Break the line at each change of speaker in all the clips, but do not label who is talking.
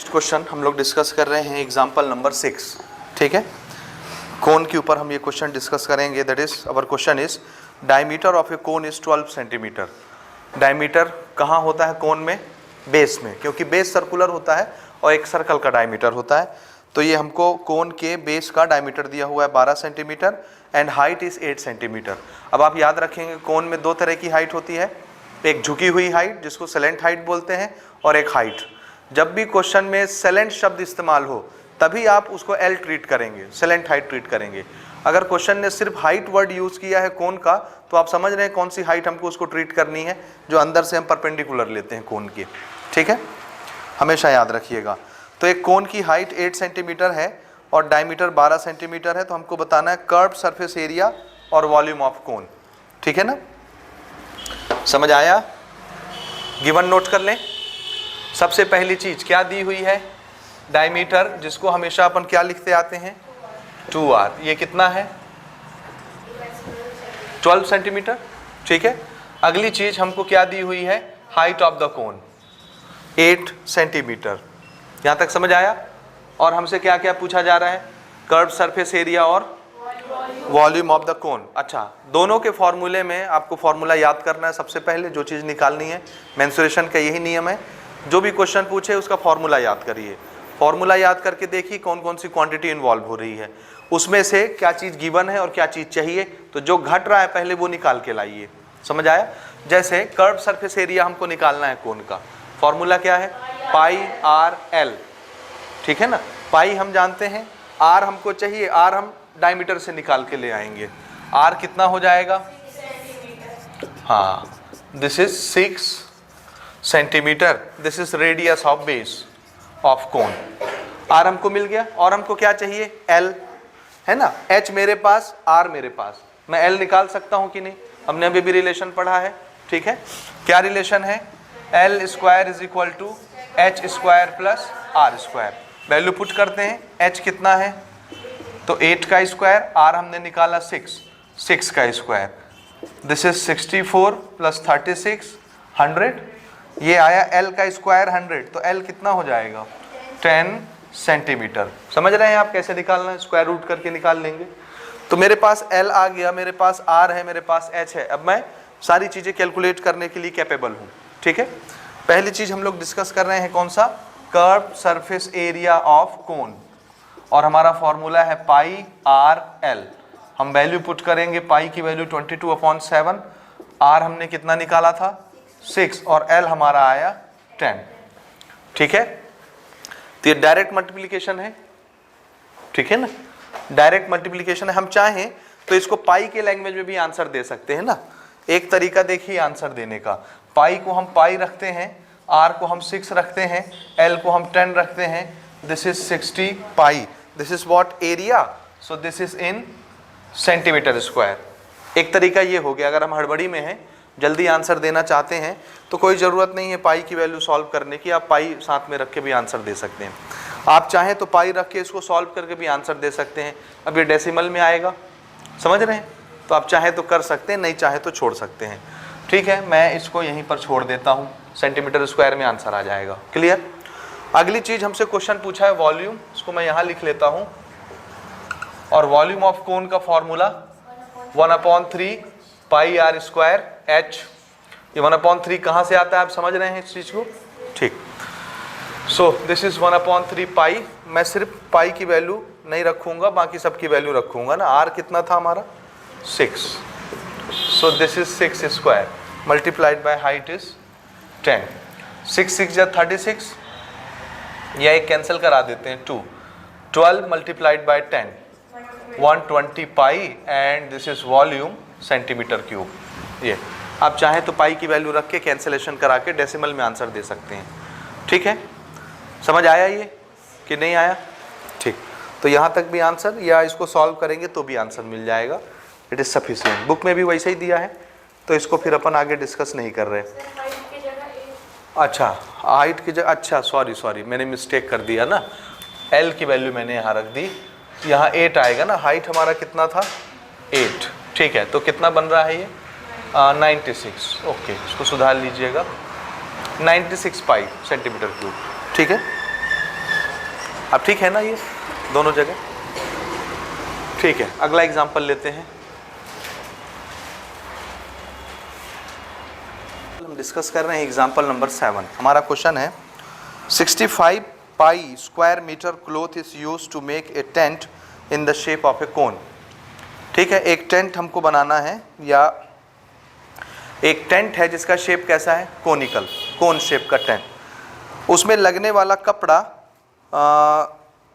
Next question हम लोग discuss कर रहे हैं एग्जाम्पल नंबर 6, ठीक है। कोन के ऊपर हम ये क्वेश्चन डिस्कस करेंगे। That is our question is diameter of a cone is 12 centimetre. Diameter कहाँ होता है कोन में? बेस में, क्योंकि बेस सर्कुलर होता है और एक सर्कल का डायमीटर होता है। तो ये हमको कोन के बेस का डायमीटर दिया हुआ है 12 centimetre and height is 8 centimetre. अब आप याद रखेंगे कोन में दो तरह की हाइट होती है, एक झुकी हुई हाइट जिसको सेलेंट हाइट बोलते हैं और एक हाइट। जब भी क्वेश्चन में सेलेंट शब्द इस्तेमाल हो तभी आप उसको एल ट्रीट करेंगे, सेलेंट हाइट ट्रीट करेंगे। अगर क्वेश्चन ने सिर्फ हाइट वर्ड यूज़ किया है कोन का तो आप समझ रहे हैं कौन सी हाइट हमको उसको ट्रीट करनी है, जो अंदर से हम परपेंडिकुलर लेते हैं कोन की, ठीक है, हमेशा याद रखिएगा। तो एक कोन की हाइट 8 सेंटीमीटर है और डायमीटर 12 सेंटीमीटर है, तो हमको बताना है कर्व सरफेस एरिया और वॉल्यूम ऑफ कोन, ठीक है ना। समझ आया? गिवन नोट कर लें। सबसे पहली चीज क्या दी हुई है? डायमीटर, जिसको हमेशा अपन क्या लिखते आते हैं? 2r। ये कितना है? 12 सेंटीमीटर, ठीक है। अगली चीज हमको क्या दी हुई है? Height of the cone 8 centimetre. यहां तक समझ आया? और हमसे क्या क्या पूछा जा रहा है? कर्व सरफेस एरिया और वॉल्यूम ऑफ द कोन। अच्छा, दोनों के फॉर्मूले में आपको फॉर्मूला याद करना है। सबसे पहले जो चीज़ निकालनी है, मेंसुरेशन का यही नियम है, जो भी क्वेश्चन पूछे उसका फॉर्मूला याद करिए। फॉर्मूला याद करके देखिए कौन कौन सी क्वांटिटी इन्वॉल्व हो रही है, उसमें से क्या चीज़ गिवन है और क्या चीज़ चाहिए, तो जो घट रहा है पहले वो निकाल के लाइए। समझ आया? जैसे कर्व सरफेस एरिया हमको निकालना है कोन का, फॉर्मूला क्या है? पाई आर एल, ठीक है ना। पाई हम जानते हैं, आर हमको चाहिए, आर हम डायमीटर से निकाल के ले आएंगे। आर कितना हो जाएगा? हाँ, this is 6 centimetre. This is radius of base of cone. R हमको मिल गया और हमको क्या चाहिए? एल, है ना। एच मेरे पास, आर मेरे पास, मैं एल निकाल सकता हूं कि नहीं? हमने अभी भी रिलेशन पढ़ा है, ठीक है। क्या रिलेशन है? L square is equal to h square plus r square. Value put करते हैं। एच कितना है? तो 8 का स्क्वायर, आर हमने निकाला 6 का स्क्वायर। This is 64 plus 36 100। ये आया एल का स्क्वायर 100, तो एल कितना हो जाएगा? 10 सेंटीमीटर। समझ रहे हैं आप कैसे निकालना है? स्क्वायर रूट करके निकाल लेंगे। तो मेरे पास एल आ गया, मेरे पास आर है, मेरे पास एच है। अब मैं सारी चीज़ें कैलकुलेट करने के लिए कैपेबल हूँ, ठीक है। पहली चीज़ हम लोग डिस्कस कर रहे हैं कौन सा? Curve surface area of cone, और हमारा फॉर्मूला है पाई आर एल। हम वैल्यू पुट करेंगे। पाई की वैल्यू 22/7, आर हमने कितना निकाला था? 6, और एल हमारा आया 10, ठीक है। तो ये डायरेक्ट मल्टीप्लिकेशन है, ठीक है ना, डायरेक्ट मल्टीप्लिकेशन है। हम चाहें तो इसको पाई के लैंग्वेज में भी आंसर दे सकते हैं ना। एक तरीका देखिए आंसर देने का। पाई को हम पाई रखते हैं, आर को हम 6 रखते हैं, एल को हम 10 रखते हैं। This is 60 pi. This is what area? So this is in centimetre square. एक तरीका ये हो गया। अगर हम हड़बड़ी में हैं, जल्दी आंसर देना चाहते हैं, तो कोई ज़रूरत नहीं है पाई की वैल्यू सॉल्व करने की। आप पाई साथ में रख के भी आंसर दे सकते हैं। आप चाहें तो पाई रख के इसको सॉल्व करके भी आंसर दे सकते हैं। अब ये डेसिमल में आएगा, समझ रहे हैं? तो आप चाहें तो कर सकते हैं, नहीं चाहे तो छोड़ सकते हैं, ठीक है। मैं इसको यहीं पर छोड़ देता हूँ, सेंटीमीटर स्क्वायर में आंसर आ जाएगा। क्लियर? अगली चीज हमसे क्वेश्चन पूछा है वॉल्यूम, इसको मैं यहां लिख लेता हूं। और वॉल्यूम ऑफ कोन का formula 1/3 pi r square h. ये 1/3 कहां से आता है? आप समझ रहे हैं इस चीज को, ठीक। सो दिस इज 1/3 पाई। मैं सिर्फ पाई की वैल्यू नहीं रखूंगा, बाकी सबकी वैल्यू रखूंगा ना। आर कितना था हमारा? 6। सो this is 6 square multiplied by height is 10। 6 6 या 36, या एक कैंसिल करा देते हैं 2। 12 multiplied by 10 120 pi, and this is volume centimetre cube. ये आप चाहें तो पाई की वैल्यू रख के कैंसिलेशन करा के डेसिमल में आंसर दे सकते हैं, ठीक है। समझ आया ये कि नहीं आया? ठीक। तो यहाँ तक भी आंसर, या इसको सॉल्व करेंगे तो भी आंसर मिल जाएगा। It is sufficient. बुक में भी वैसे ही दिया है, तो इसको फिर अपन आगे डिस्कस नहीं कर रहे। अच्छा, हाइट की जगह, अच्छा सॉरी मैंने मिस्टेक कर दिया ना। एल की वैल्यू मैंने यहाँ रख दी, यहाँ 8 आएगा ना। हाइट हमारा कितना था? 8, ठीक है। तो कितना बन रहा है ये? 96। ओके, इसको सुधार लीजिएगा। 96 पाई सेंटीमीटर क्यूब, ठीक है। अब ठीक है ना ये दोनों जगह? ठीक है, अगला एग्जांपल लेते हैं। हम डिस्कस कर रहे हैं एग्जांपल नंबर 7। हमारा क्वेश्चन है 65 pi square metre cloth is used to make a tent in the shape of a cone. ठीक है, एक टेंट हमको बनाना है, या एक टेंट है जिसका शेप कैसा है, कोनिकल, कोन शेप का टेंट। उसमें लगने वाला कपड़ा,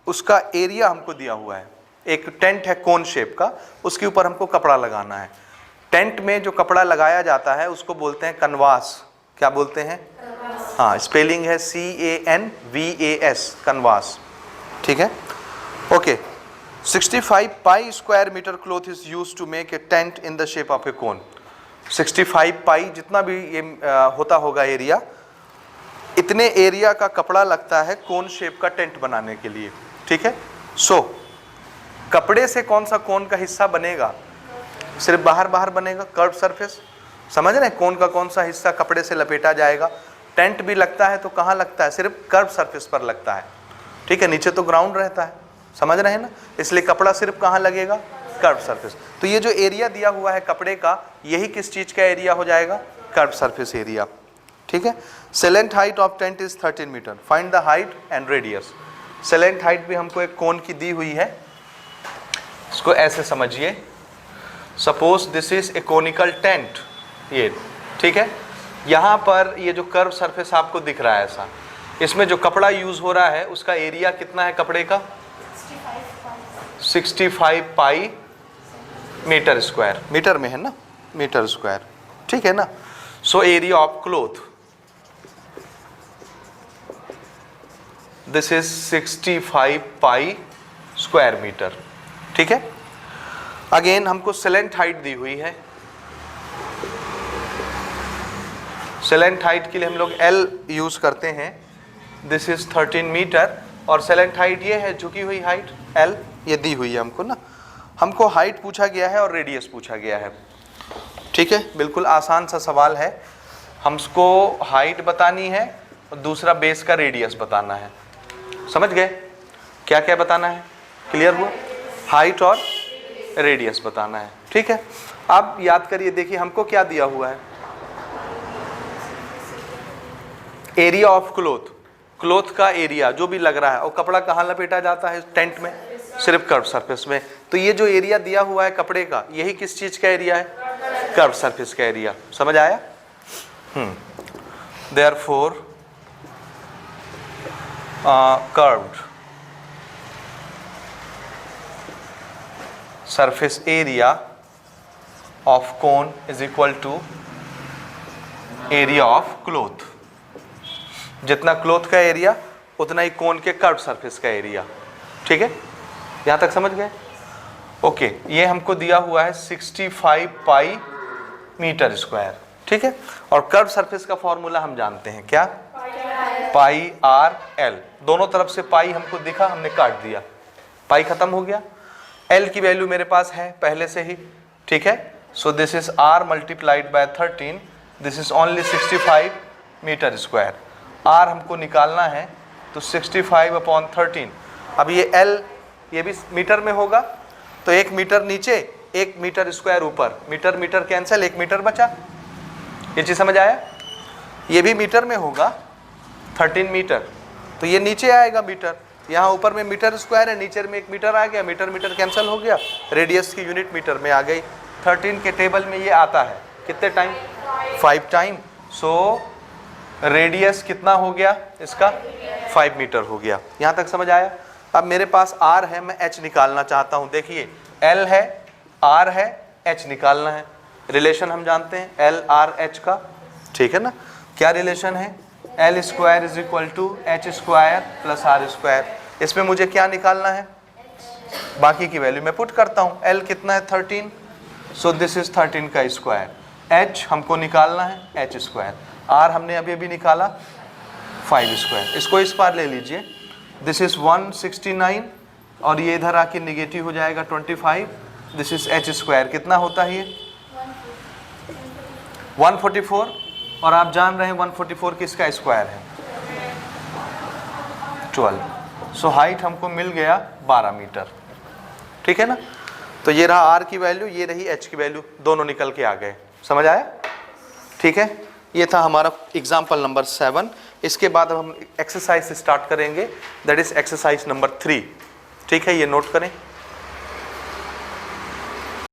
उसका एरिया हमको दिया हुआ है। एक टेंट है कोन शेप का, उसके ऊपर हमको कपड़ा लगाना है। टेंट में जो कपड़ा लगाया जाता है उसको बोलते हैं कनवास। क्या बोलते हैं? हाँ, स्पेलिंग है CANVAS, कनवास। ठीक है, okay. 65 pi square metre cloth is used to make a tent in the shape of a cone. 65 pi जितना भी ये होता होगा एरिया, इतने एरिया का कपड़ा लगता है कोन शेप का टेंट बनाने के लिए। ठीक है, सो कपड़े से कौन सा कोन का हिस्सा बनेगा? सिर्फ बाहर बाहर बनेगा, कर्व सरफेस। समझ रहे हैं, कोन का कौन सा हिस्सा कपड़े से लपेटा जाएगा? टेंट भी लगता है तो कहाँ लगता है? सिर्फ कर्व सरफेस पर लगता है। ठीक है, नीचे तो ग्राउंड रहता है, समझ रहे हैं ना, इसलिए कपड़ा सिर्फ कहाँ लगेगा? Curve surface. तो ये जो एरिया दिया हुआ है कपड़े का, यही किस चीज का एरिया हो जाएगा? Curve surface area. ठीक है, slant height of tent is 13 metre, find the height and radius. Slant height भी हमको एक कोन की दी हुई है, इसको ऐसे समझिए। Suppose this is a conical tent, ये ठीक है। यहाँ पर ये जो कर्व सरफेस आपको दिख रहा है ऐसा, इसमें जो कपड़ा यूज हो रहा है उसका एरिया कितना है कपड़े का? 65 पाई मीटर स्क्वायर, मीटर में है ना, मीटर स्क्वायर। ठीक है ना, so area of cloth, this is 65 pi square metre. ठीक है, अगेन हमको सेलेंट हाइट दी हुई है। सेलेंट हाइट के लिए हम लोग L यूज करते हैं, दिस इज 13 मीटर, और सेलेंट हाइट ये है झुकी हुई हाइट L, ये दी हुई है हमको ना। हमको हाइट पूछा गया है और रेडियस पूछा गया है। ठीक है, बिल्कुल आसान सा सवाल है। हमको हाइट बतानी है और दूसरा बेस का रेडियस बताना है। समझ गए क्या क्या बताना है? क्लियर हुआ? हाइट और रेडियस बताना है। ठीक है, अब याद करिए, देखिए हमको क्या दिया हुआ है, एरिया ऑफ क्लॉथ, क्लॉथ का एरिया जो भी लग रहा है, और कपड़ा कहाँ लपेटा जाता है टेंट में? सिर्फ कर्व सरफेस में। तो ये जो एरिया दिया हुआ है कपड़े का, यही किस चीज का एरिया है? कर्व सरफेस का एरिया। समझ आया? Therefore curved surface area of cone is equal to area of cloth। जितना क्लॉथ का एरिया उतना ही कोन के कर्व सरफेस का एरिया। ठीक है, यहां तक समझ गए? ओके, ये हमको दिया हुआ है 65 पाई मीटर स्क्वायर। ठीक है, और कर्व सरफेस का फॉर्मूला हम जानते हैं, क्या? पाई आर एल। दोनों तरफ से पाई हमको दिखा, हमने काट दिया, पाई खत्म हो गया। L की वैल्यू मेरे पास है पहले से ही। ठीक है, so this is R multiplied by 13, this is only 65 metre square. R हमको निकालना है, तो 65 अपॉन 13। अब ये L ये भी मीटर में होगा, तो 1 मीटर नीचे 1 मीटर स्क्वायर ऊपर, मीटर मीटर कैंसिल, 1 मीटर बचा। ये चीज समझ आया? ये भी मीटर में होगा, 13 मीटर, तो ये नीचे आएगा मीटर। यहाँ ऊपर में मीटर स्क्वायर है, नीचे में 1 मीटर आ गया, मीटर मीटर कैंसिल हो गया, रेडियस की यूनिट मीटर में आ गई। 13 के टेबल में ये आता है कितने टाइम? 5 टाइम। सो रेडियस कितना हो गया इसका? 5 मीटर हो गया। यहाँ तक समझ आया? अब मेरे पास R है, मैं H निकालना चाहता हूँ। देखिए L है, R है, H निकालना है। रिलेशन हम जानते हैं L R H का। ठीक है ना, क्या रिलेशन है? L square is equal to H square plus R square. इसमें मुझे क्या निकालना है? बाकी की वैल्यू मैं पुट करता हूँ। L कितना है? 13, सो दिस इज 13 का स्क्वायर। H हमको निकालना है H स्क्वायर, R हमने अभी अभी निकाला 5 स्क्वायर। इसको इस पार ले लीजिए, दिस इज 169, और ये इधर आके निगेटिव हो जाएगा 25। दिस इज H स्क्वायर, कितना होता है ये? 144, और आप जान रहे हैं 144 किसका स्क्वायर है? 12। सो हाइट हमको मिल गया 12 मीटर, ठीक है ना। तो ये रहा आर की वैल्यू, ये रही एच की वैल्यू, दोनों निकल के आ गए। समझ आया? ठीक है, ये था हमारा एग्जाम्पल नंबर 7। इसके बाद अब हम एक्सरसाइज स्टार्ट करेंगे, दैट इज एक्सरसाइज नंबर 3। ठीक है, ये नोट करें।